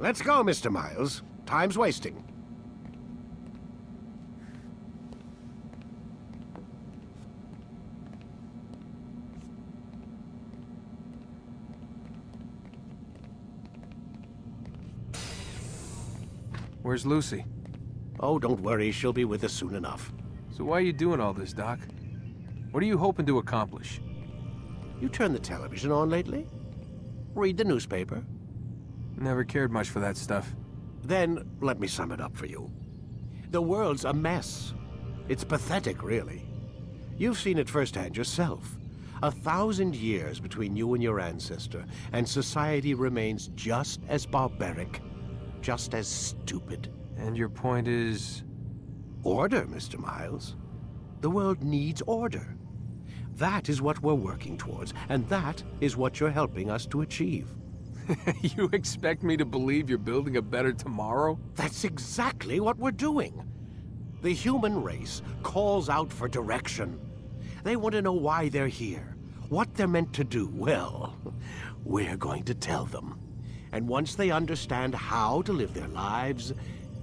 Let's go, Mr. Miles. Time's wasting. Where's Lucy? Oh, don't worry. She'll be with us soon enough. So why are you doing all this, Doc? What are you hoping to accomplish? You turned the television on lately? Read the newspaper? Never cared much for that stuff. Then, let me sum it up for you. The world's a mess. It's pathetic, really. You've seen it firsthand yourself. 1,000 years between you and your ancestor, and society remains just as barbaric, just as stupid. And your point is? Order, Mr. Miles. The world needs order. That is what we're working towards, and that is what you're helping us to achieve. You expect me to believe you're building a better tomorrow? That's exactly what we're doing. The human race calls out for direction. They want to know why they're here, what they're meant to do. Well, we're going to tell them. And once they understand how to live their lives,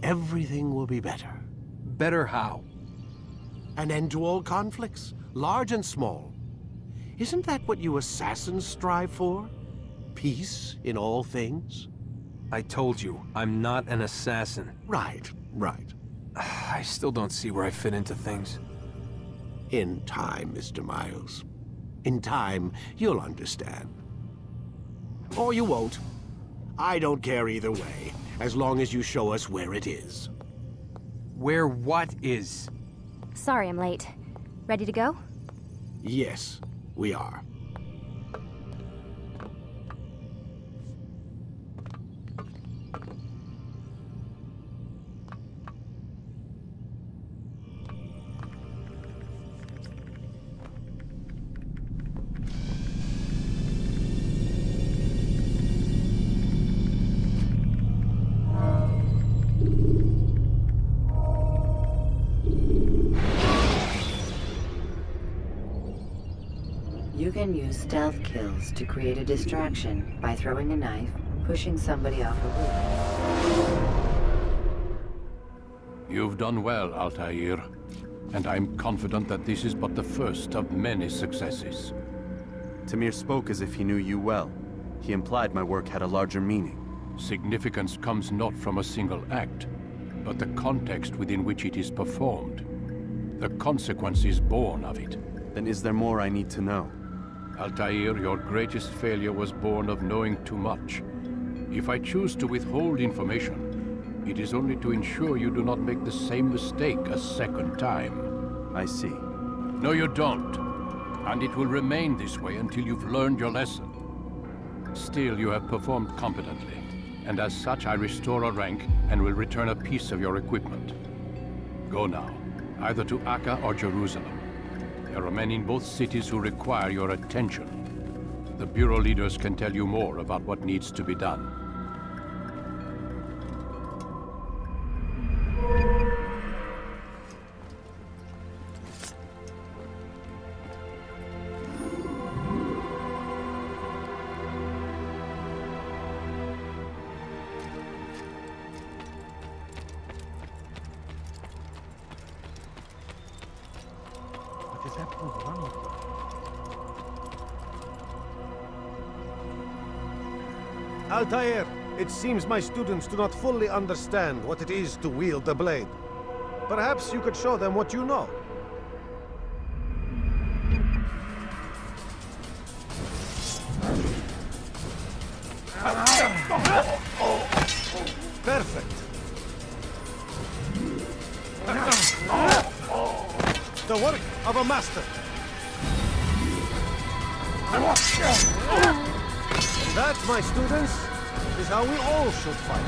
everything will be better. Better how? An end to all conflicts, large and small. Isn't that what you assassins strive for? Peace in all things? I told you, I'm not an assassin. Right, right. I still don't see where I fit into things. In time, Mr. Miles. In time, you'll understand. Or you won't. I don't care either way, as long as you show us where it is. Where what is? Sorry I'm late. Ready to go? Yes, we are. You can use stealth kills to create a distraction by throwing a knife, pushing somebody off a roof. You've done well, Altair. And I'm confident that this is but the first of many successes. Tamir spoke as if he knew you well. He implied my work had a larger meaning. Significance comes not from a single act, but the context within which it is performed. The consequences born of it. Then is there more I need to know? Altair, your greatest failure was born of knowing too much. If I choose to withhold information, it is only to ensure you do not make the same mistake a second time. I see. No, you don't. And it will remain this way until you've learned your lesson. Still, you have performed competently, and as such I restore a rank and will return a piece of your equipment. Go now, either to Acre or Jerusalem. There are men in both cities who require your attention. The Bureau leaders can tell you more about what needs to be done. Altair, it seems my students do not fully understand what it is to wield the blade. Perhaps you could show them what you know. Perfect. The work of a master. That, my students, is how we all should fight.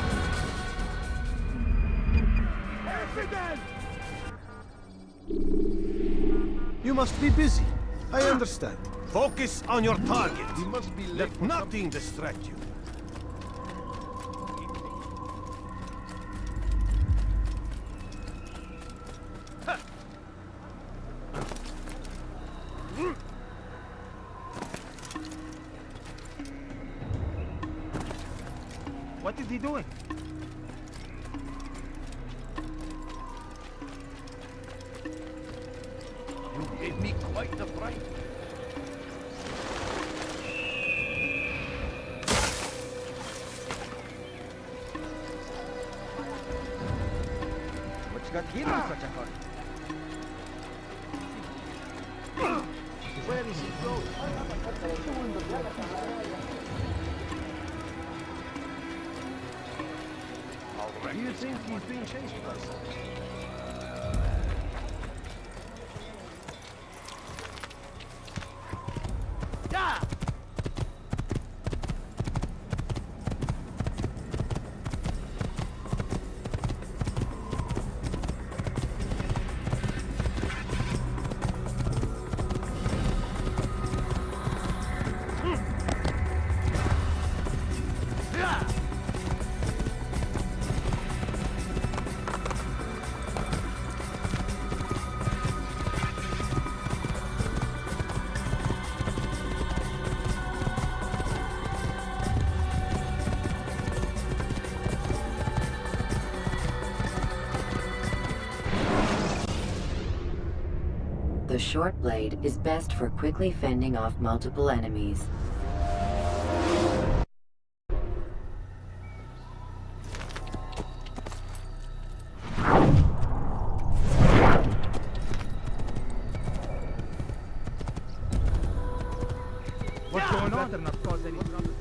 You must be busy. I understand. Focus on your target. Let nothing distract you. What What is he doing? You gave me quite the fright. What's got him in such a hurry? Where is he going? Do you think he's being chased by something? The short blade is best for quickly fending off multiple enemies. What's going on? Better not cause any trouble.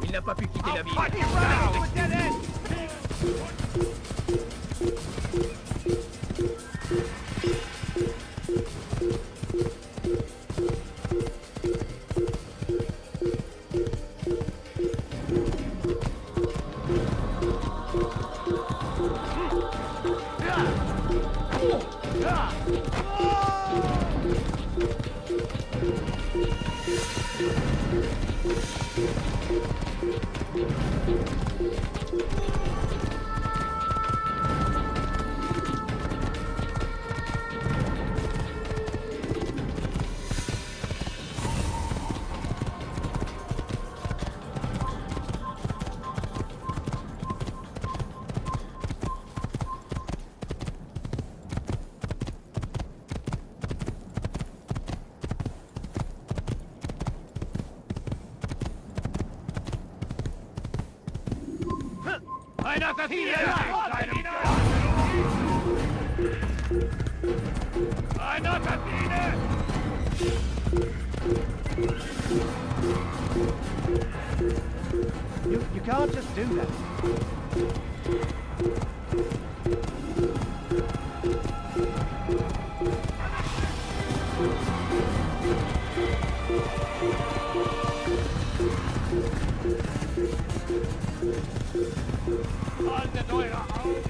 Il n'a pas pu quitter la ville. Eine Assassine! Eine Assassine! You can't just do that. Haltet eure Augen!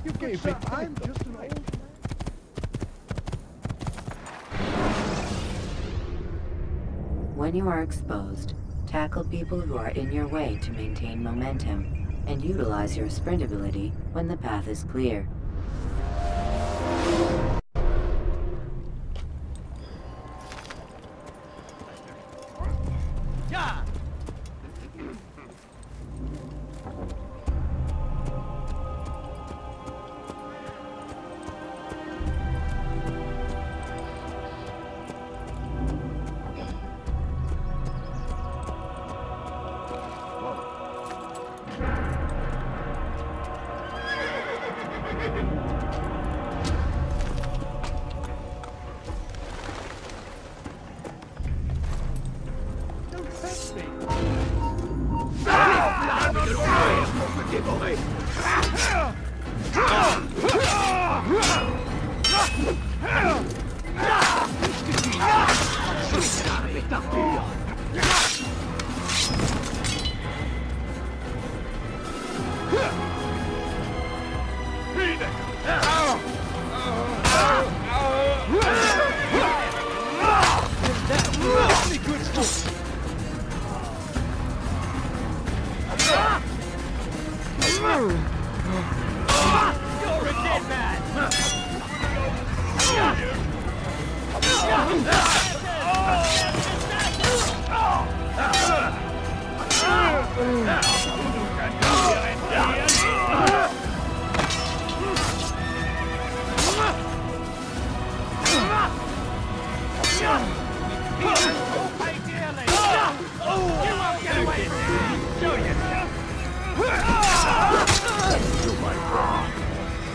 You gave me I'm just an old man. When you are exposed, tackle people who are in your way to maintain momentum, and utilize your sprint ability when the path is clear.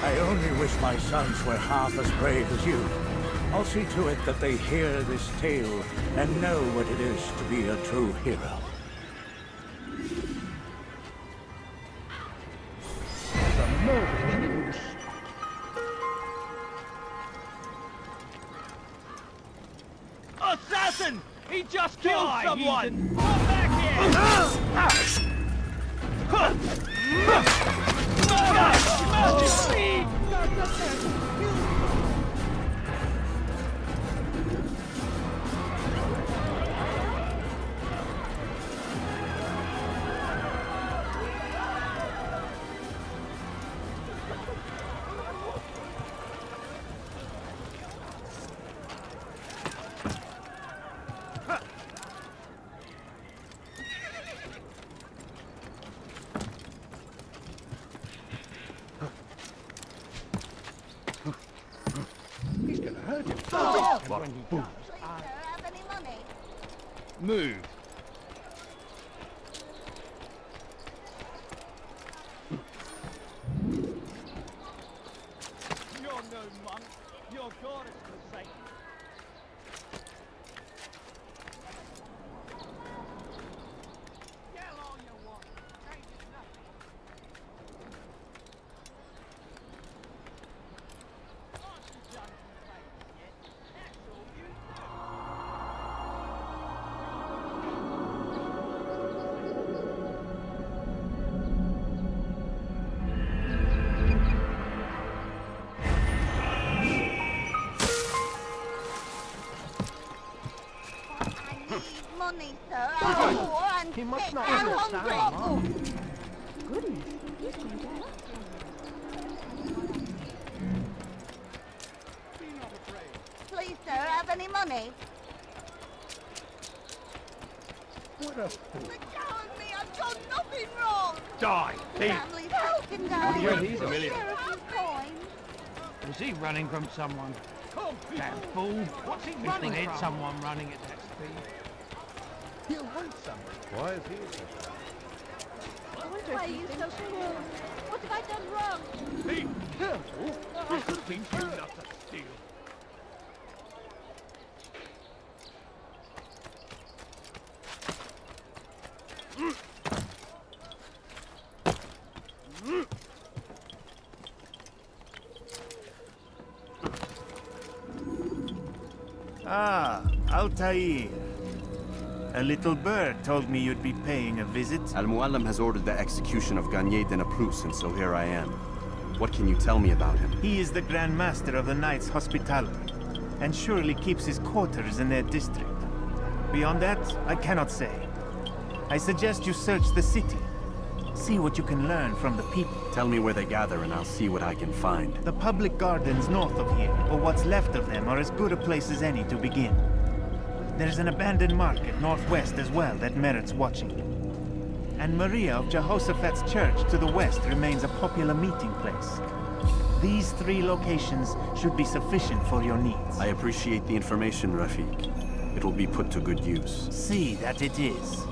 I only wish my sons were half as brave as you. I'll see to it that they hear this tale and know what it is to be a true hero. Assassin! He just killed someone! Come back here! Move. You're no monk. Your God is forsaken. Yell all you want. Changes nothing. Aren't you done complaining yet? That's all you do. Money, sir. I'm poor and He must sick not and understand, hungry. Goodness, he's going down. Please, sir, have any money? What a Let go of me. I've done nothing wrong. die! Family's broken down. Yeah, he's a Sheriff's coin. Is he running from someone? Come, Damn fool! What's he If running they had from? someone running at that speed. He'll hunt somebody. Why is he so bad? Why are you so cruel? What have I done wrong? Be careful! This will teach you not to steal. Ah, Altair. A little bird told me you'd be paying a visit. Al-Muallim has ordered the execution of Garnier de Naplouse, and so here I am. What can you tell me about him? He is the Grand Master of the Knights Hospitality, and surely keeps his quarters in their district. Beyond that, I cannot say. I suggest you search the city. See what you can learn from the people. Tell me where they gather, and I'll see what I can find. The public gardens north of here, or what's left of them, are as good a place as any to begin. There's an abandoned market northwest as well that merits watching. And Maria of Jehoshaphat's church to the west remains a popular meeting place. These three locations should be sufficient for your needs. I appreciate the information, Rafiq. It will be put to good use. See that it is.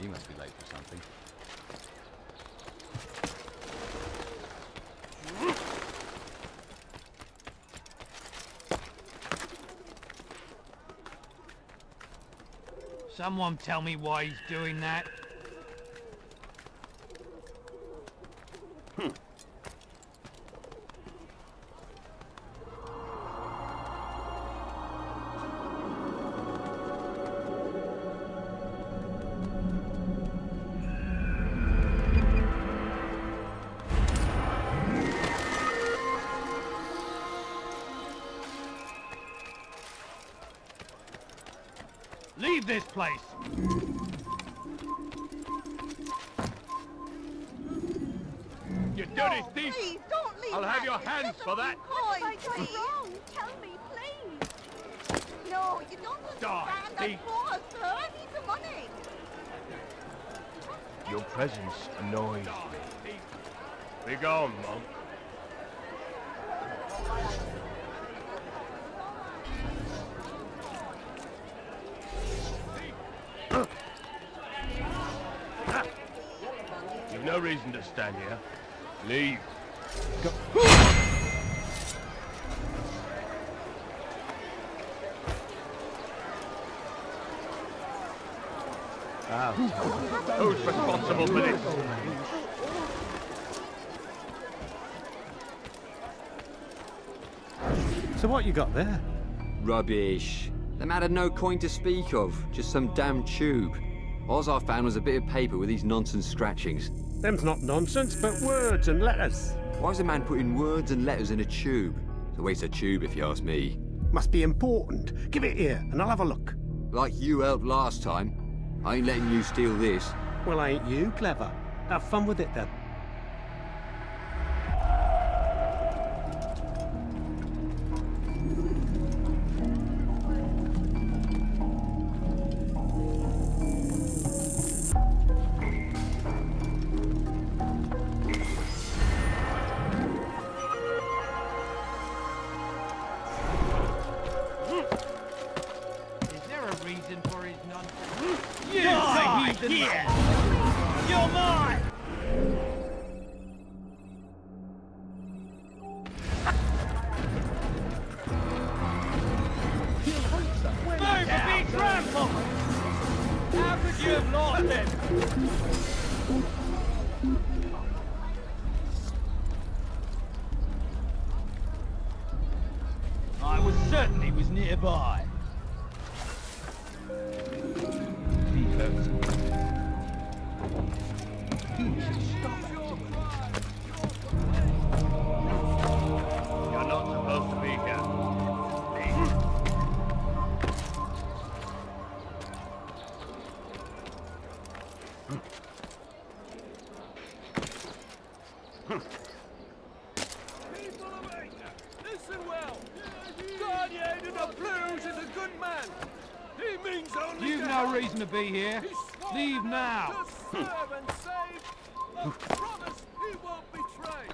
He must be late for something. Someone tell me why he's doing that. Leave this place! You dirty thief! Please, don't leave I'll have that. your hands Just a for that. few coins, What have I done please. wrong? Tell me, please. No, you don't Die, understand. thief. I'm poor, sir. I need the money. Your presence annoys me. Be gone, monk. You've no reason to stand here. Leave. Who's responsible for this? So what you got there? Rubbish. The man had no coin to speak of, just some damn tube. All I found was a bit of paper with these nonsense scratchings. Them's not nonsense, but words and letters. Why's a man putting words and letters in a tube? It's a waste of tube, if you ask me. Must be important. Give it here, and I'll have a look. Like you helped last time. I ain't letting you steal this. Well, ain't you clever? Have fun with it, then. Is there a reason for his nonsense? You're mine! Move or be trampled! How could you have lost it? I was certain he was nearby. He hurts me. He should stop acting. You're not supposed to be here. Leave. People of Acre, listen well. Garnier de Naplouse is a good man. He means only You've to no help. reason to be here. He swore Leave now. to serve and save, but promise he won't betray.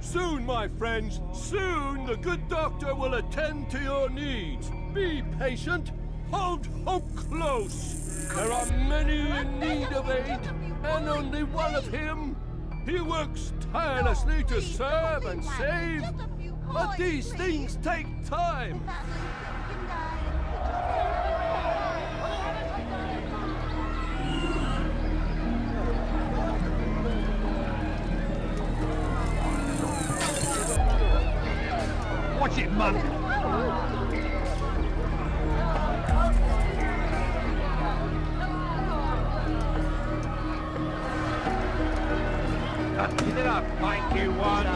Soon, my friends, soon the good doctor will attend to your needs. Be patient, hold hope close. There are many in need of aid, and only one of him. He works tirelessly to serve and save, but these things take time. Watch it, monk. Did I find you one?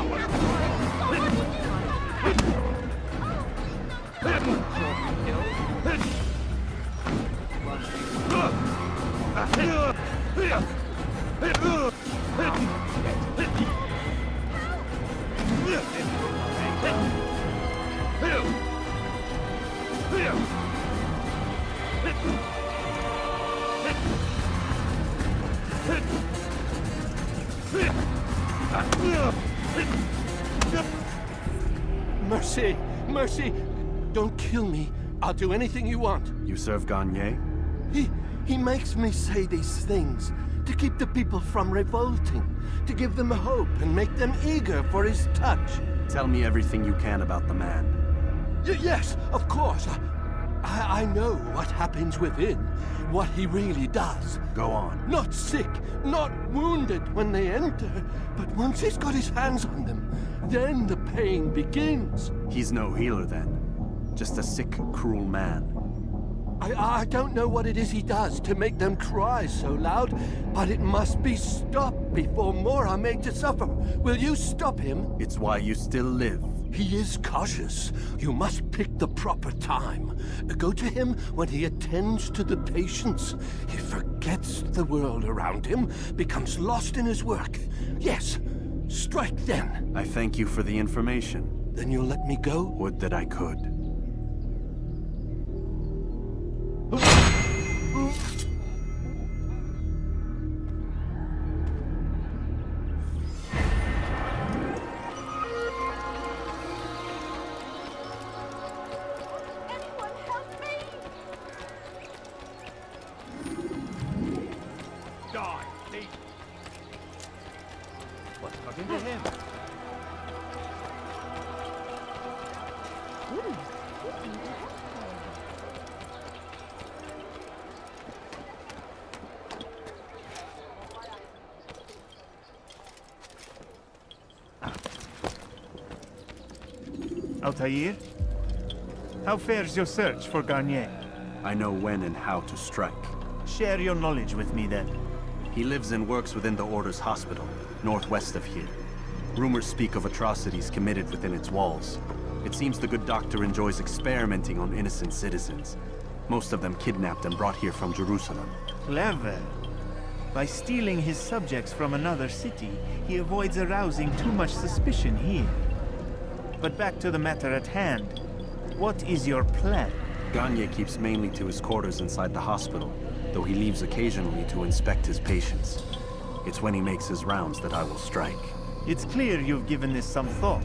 mercy! Mercy! Don't kill me. I'll do anything you want. You serve Garnier? He makes me say these things to keep the people from revolting, to give them hope and make them eager for his touch. Tell me everything you can about the man. Yes, of course. I know what happens within, what he really does. Go on. Not sick, not wounded when they enter, but once he's got his hands on them, then the pain begins. He's no healer then. Just a sick, cruel man. I don't know what it is he does to make them cry so loud, but it must be stopped before more are made to suffer. Will you stop him? It's why you still live. He is cautious. You must pick the proper time. Go to him when he attends to the patients. He forgets the world around him, becomes lost in his work. Yes, strike then. I thank you for the information. Then you'll let me go? Would that I could. What's happened to him? Altair? How fares your search for Garnier? I know when and how to strike. Share your knowledge with me then. He lives and works within the Order's hospital, northwest of here. Rumors speak of atrocities committed within its walls. It seems the good doctor enjoys experimenting on innocent citizens. Most of them kidnapped and brought here from Jerusalem. Clever. By stealing his subjects from another city, he avoids arousing too much suspicion here. But back to the matter at hand. What is your plan? Garnier keeps mainly to his quarters inside the hospital, though he leaves occasionally to inspect his patients. It's when he makes his rounds that I will strike. It's clear you've given this some thought.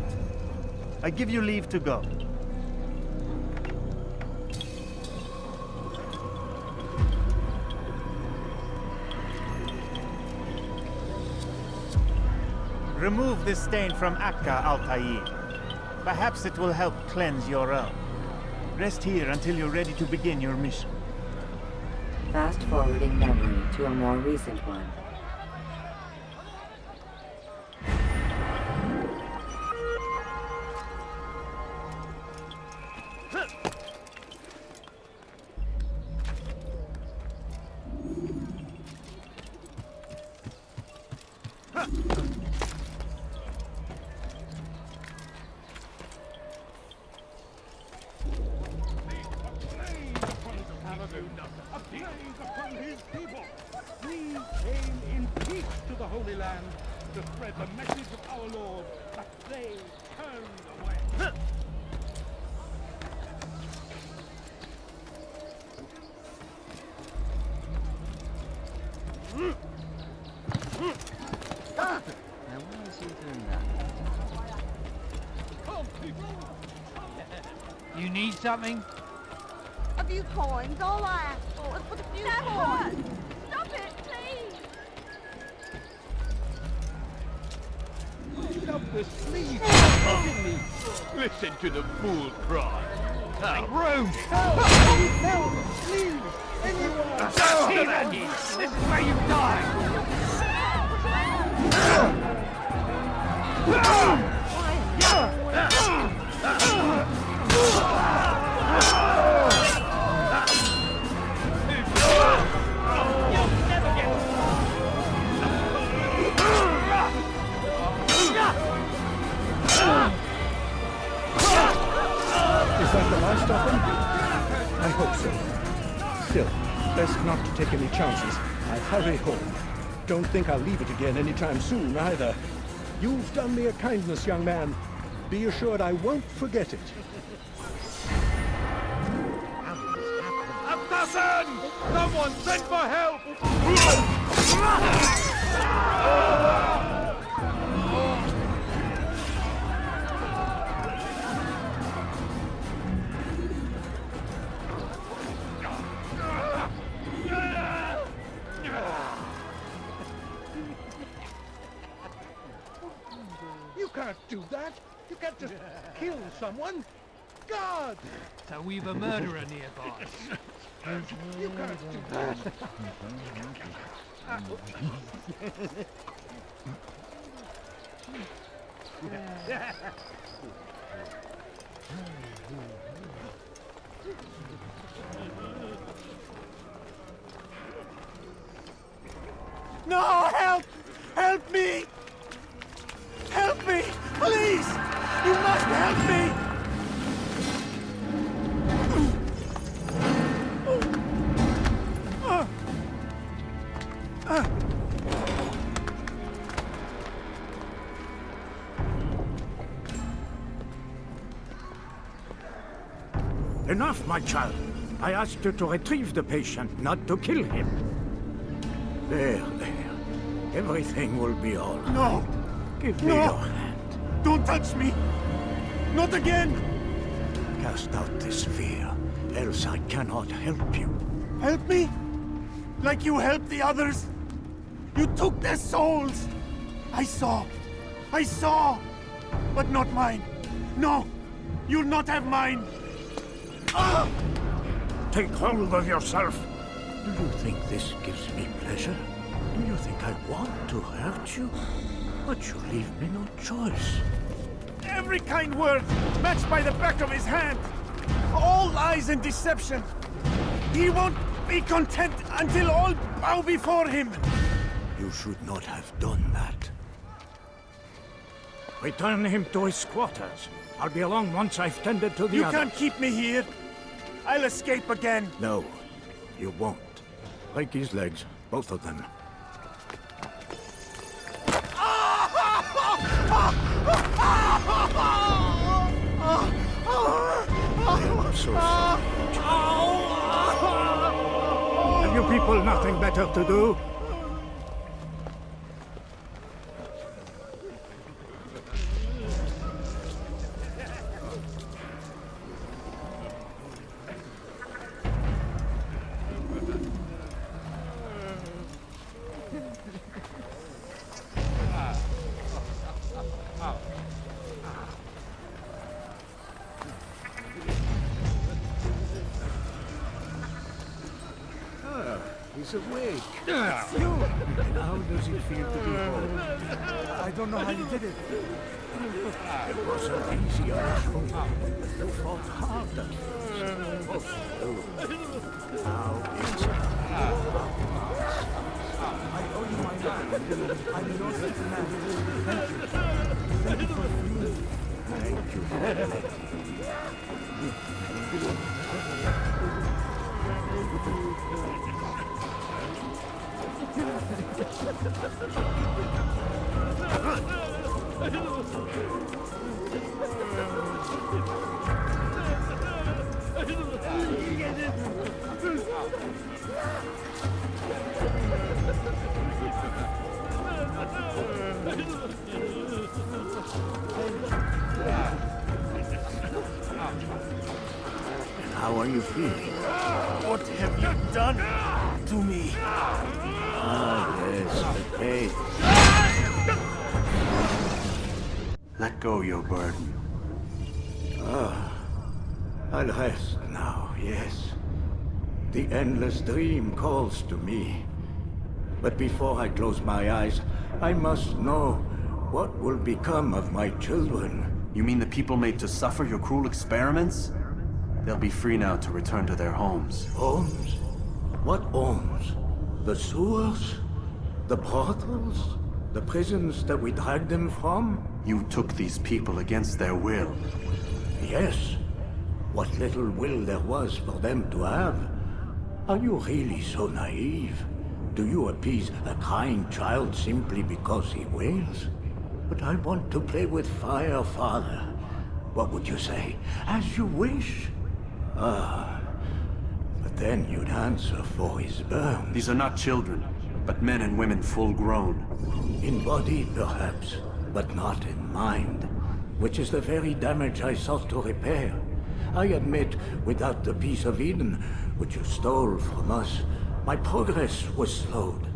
I give you leave to go. Remove this stain from Acre, Altair. Perhaps it will help cleanse your own. Rest here until you're ready to begin your mission. Fast-forwarding memory to a more recent one. To spread the message of our Lord, but they turned away. Now why is he doing that? Come, people! You need something? A few coins, all I ask for is but a few coins. Stop it, please! Stop the sneeze! Listen to the fool cry. Make room! Help! Please! Anyone! This is where you die! Is that the last of them? I hope so. Still, best not to take any chances. I'll hurry home. Don't think I'll leave it again anytime soon, either. You've done me a kindness, young man. Be assured I won't forget it. Assassin! Someone send for help! do that. You can't just kill someone. God! So we've a murderer nearby. You can't do that. No, help! Help me! Help me! Please! You must help me! Enough, my child. I asked you to retrieve the patient, not to kill him. There. Everything will be all right. No! Give me your hand. Don't touch me! Not again! Cast out this fear, else I cannot help you. Help me? Like you helped the others? You took their souls! I saw! But not mine! No! You'll not have mine! Ah! Take hold of yourself! Do you think this gives me pleasure? Do you think I want to hurt you? But you leave me no choice. Every kind word matched by the back of his hand! All lies and deception! He won't be content until all bow before him! You should not have done that. Return him to his quarters. I'll be along once I've tended to the You others. can't keep me here! I'll escape again! No, you won't. Break his legs, both of them. I'm so sorry. Have you people nothing better to do? He's awake. Phew. And how does it feel to be home? I don't know how you did it. It wasn't easy, I'm sure. You fought hard at first. Now it's I owe you my life. I'm your man. Thank you. Thank you for you. Thank you for letting me. And how are you feeling? What have you done to me? Ah, yes, the pain. Let go your burden. I'll rest now, yes. The endless dream calls to me. But before I close my eyes, I must know what will become of my children. You mean the people made to suffer your cruel experiments? They'll be free now to return to their homes. Homes? What homes? The sewers? The brothels? The prisons that we dragged them from? You took these people against their will. Yes. What little will there was for them to have. Are you really so naive? Do you appease a crying child simply because he wails? But I want to play with fire, Father. What would you say? As you wish? Ah. But then you'd answer for his burns. These are not children, but men and women full grown. In body, perhaps, but not in mind. Which is the very damage I sought to repair. I admit, without the piece of Eden, which you stole from us, my progress was slowed.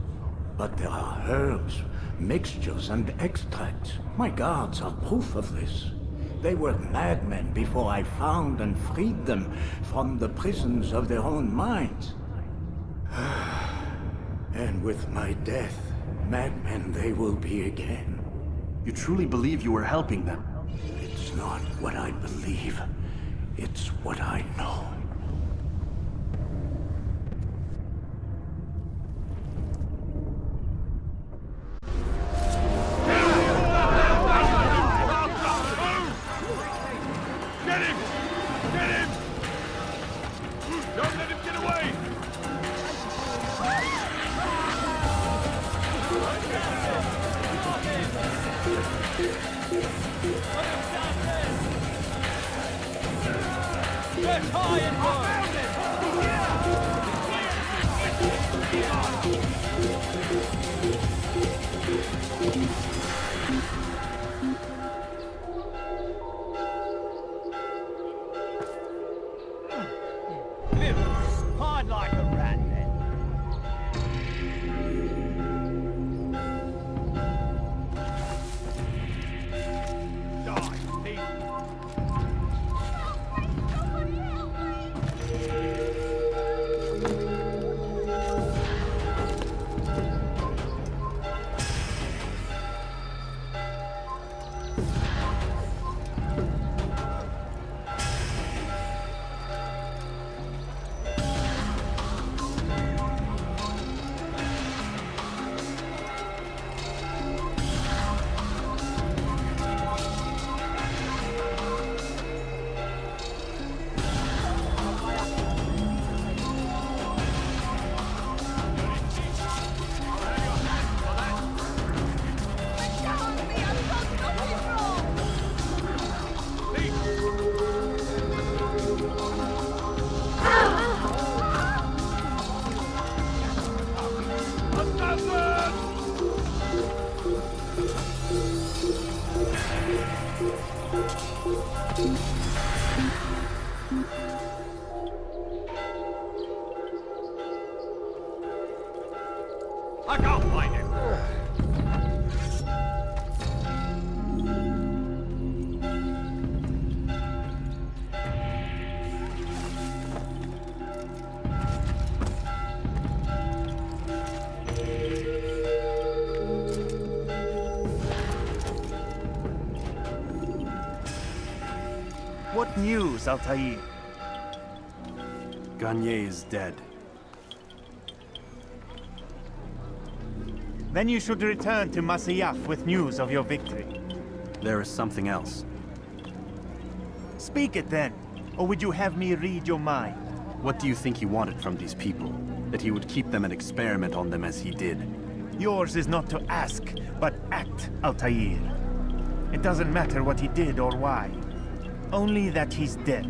But there are herbs, mixtures and extracts. My guards are proof of this. They were madmen before I found and freed them from the prisons of their own minds. And with my death, madmen they will be again. You truly believe you were helping them? It's not what I believe. It's what I know. Get him! Get him! Don't let him get away! Get high and Hard like a rat, then. Die, thief. I can't find him. What news, Altair? Garnier is dead. Then you should return to Masyaf with news of your victory. There is something else. Speak it then, or would you have me read your mind? What do you think he wanted from these people? That he would keep them and experiment on them as he did? Yours is not to ask, but act, Altair. It doesn't matter what he did or why. Only that he's dead.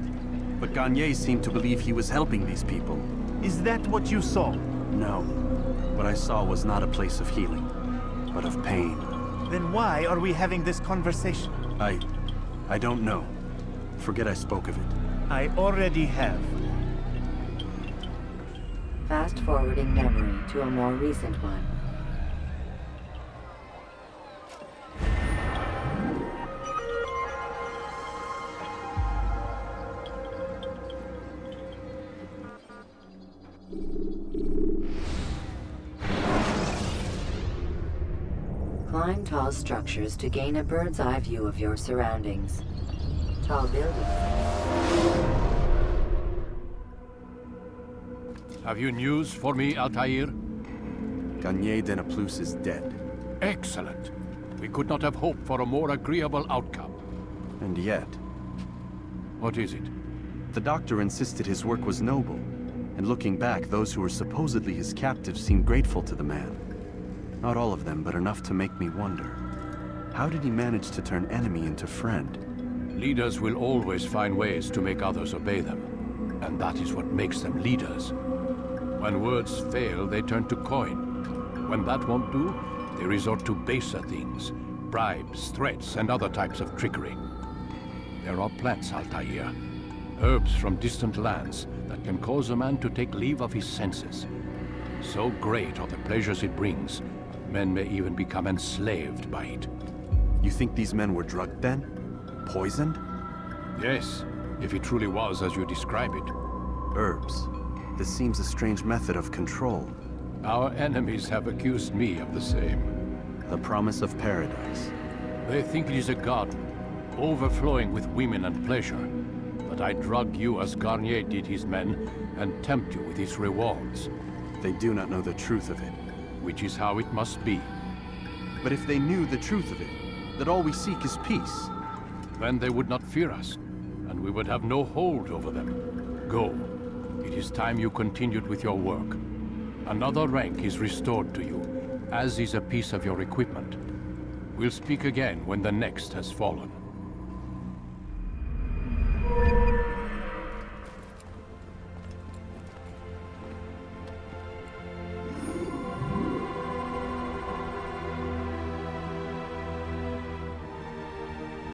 But Garnier seemed to believe he was helping these people. Is that what you saw? No. What I saw was not a place of healing, but of pain. Then why are we having this conversation? I don't know. Forget I spoke of it. I already have. Fast-forwarding memory to a more recent one. Climb tall structures to gain a bird's-eye view of your surroundings. Tall buildings. Have you news for me, Altair? Garnier de Naplouse is dead. Excellent. We could not have hoped for a more agreeable outcome. And yet... What is it? The doctor insisted his work was noble. And looking back, those who were supposedly his captives seemed grateful to the man. Not all of them, but enough to make me wonder. How did he manage to turn enemy into friend? Leaders will always find ways to make others obey them. And that is what makes them leaders. When words fail, they turn to coin. When that won't do, they resort to baser things. Bribes, threats, and other types of trickery. There are plants, Altair. Herbs from distant lands that can cause a man to take leave of his senses. So great are the pleasures it brings, Men may even become enslaved by it. You think these men were drugged then? Poisoned? Yes, if it truly was as you describe it. Herbs. This seems a strange method of control. Our enemies have accused me of the same. The promise of paradise. They think it is a garden, overflowing with women and pleasure. But I drug you as Garnier did his men, and tempt you with his rewards. They do not know the truth of it. Which is how it must be. But if they knew the truth of it, that all we seek is peace, then they would not fear us, and we would have no hold over them. Go. It is time you continued with your work. Another rank is restored to you, as is a piece of your equipment. We'll speak again when the next has fallen.